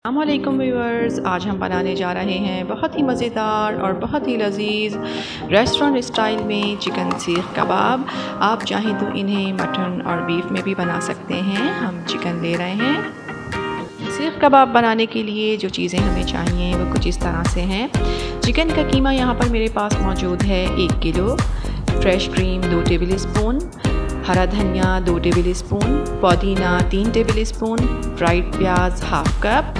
अस्सलामुअलैकुम व्यूअर्स, आज हम बनाने जा रहे हैं बहुत ही मज़ेदार और बहुत ही लजीज रेस्टोरेंट स्टाइल में चिकन सीख कबाब। आप चाहें तो इन्हें मटन और बीफ में भी बना सकते हैं। हम चिकन ले रहे हैं। सीख कबाब बनाने के लिए जो चीज़ें हमें चाहिए वो कुछ इस तरह से हैं। चिकन का कीमा यहाँ पर मेरे पास मौजूद है 1 kilo, fresh cream 2 table spoon, हरा धनिया 2 टेबल स्पून, पुदीना 3 टेबल स्पून, फ्राइड प्याज हाफ कप,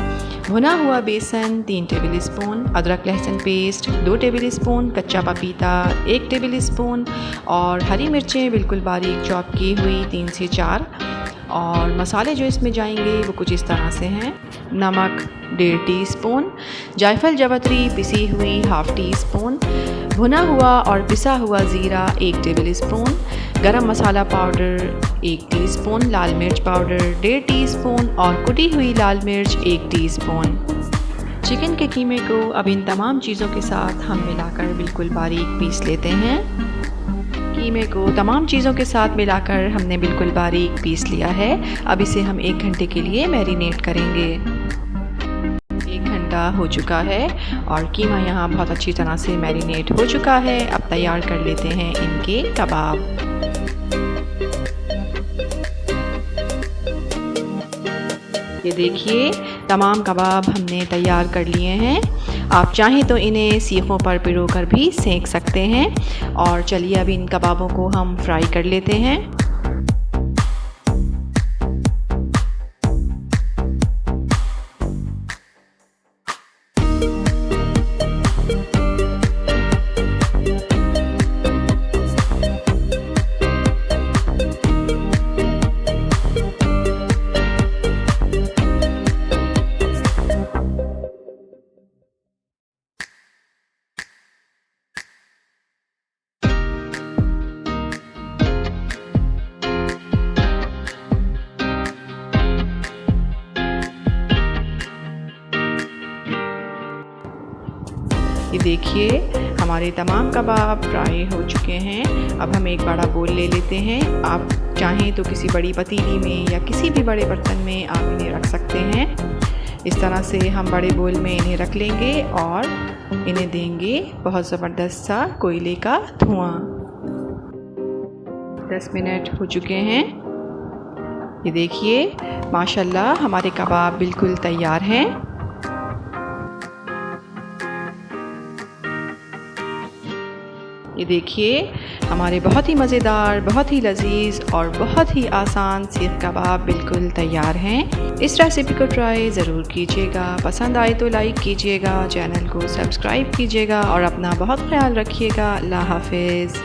भुना हुआ बेसन 3 टेबल स्पून, अदरक लहसुन पेस्ट 2 टेबल स्पून, कच्चा पपीता 1 टेबल स्पून और हरी मिर्चें बिल्कुल बारीक चॉप की हुई 3 से 4। और मसाले जो इसमें जाएंगे वो कुछ इस तरह से हैं। नमक 1.5 टीस्पून, जायफल जवतरी पिसी हुई हाफ टी स्पून, भुना हुआ और पिसा हुआ ज़ीरा 1 टेबल स्पून, गरम मसाला पाउडर 1 टीस्पून, लाल मिर्च पाउडर 1.5 टीस्पून और कुटी हुई लाल मिर्च 1 टीस्पून। चिकन के कीमे को अब इन तमाम चीज़ों के साथ हम मिलाकर बिल्कुल बारीक पीस लेते हैं। कीमे को तमाम चीज़ों के साथ मिलाकर हमने बिल्कुल बारीक पीस लिया है। अब इसे हम 1 घंटे के लिए मैरिनेट करेंगे। 1 घंटा हो चुका है और कीमा यहाँ बहुत अच्छी तरह से मैरिनेट हो चुका है। अब तैयार कर लेते हैं इनके कबाब। ये देखिए, तमाम कबाब हमने तैयार कर लिए हैं। आप चाहें तो इन्हें सीखों पर पिरोकर भी सेंक सकते हैं। और चलिए अब इन कबाबों को हम फ्राई कर लेते हैं। ये देखिए, हमारे तमाम कबाब फ्राई हो चुके हैं। अब हम एक बड़ा बोल ले लेते हैं। आप चाहें तो किसी बड़ी पतीली में या किसी भी बड़े बर्तन में आप इन्हें रख सकते हैं। इस तरह से हम बड़े बोल में इन्हें रख लेंगे और इन्हें देंगे बहुत ज़बरदस्त सा कोयले का धुआं। 10 मिनट हो चुके हैं। ये देखिए, माशाल्लाह हमारे कबाब बिल्कुल तैयार हैं। ये देखिए, हमारे बहुत ही मज़ेदार, बहुत ही लजीज और बहुत ही आसान सीख कबाब बिल्कुल तैयार हैं। इस रेसिपी को ट्राई ज़रूर कीजिएगा। पसंद आए तो लाइक कीजिएगा, चैनल को सब्सक्राइब कीजिएगा और अपना बहुत ख्याल रखिएगा। अल्लाह हाफ़िज़।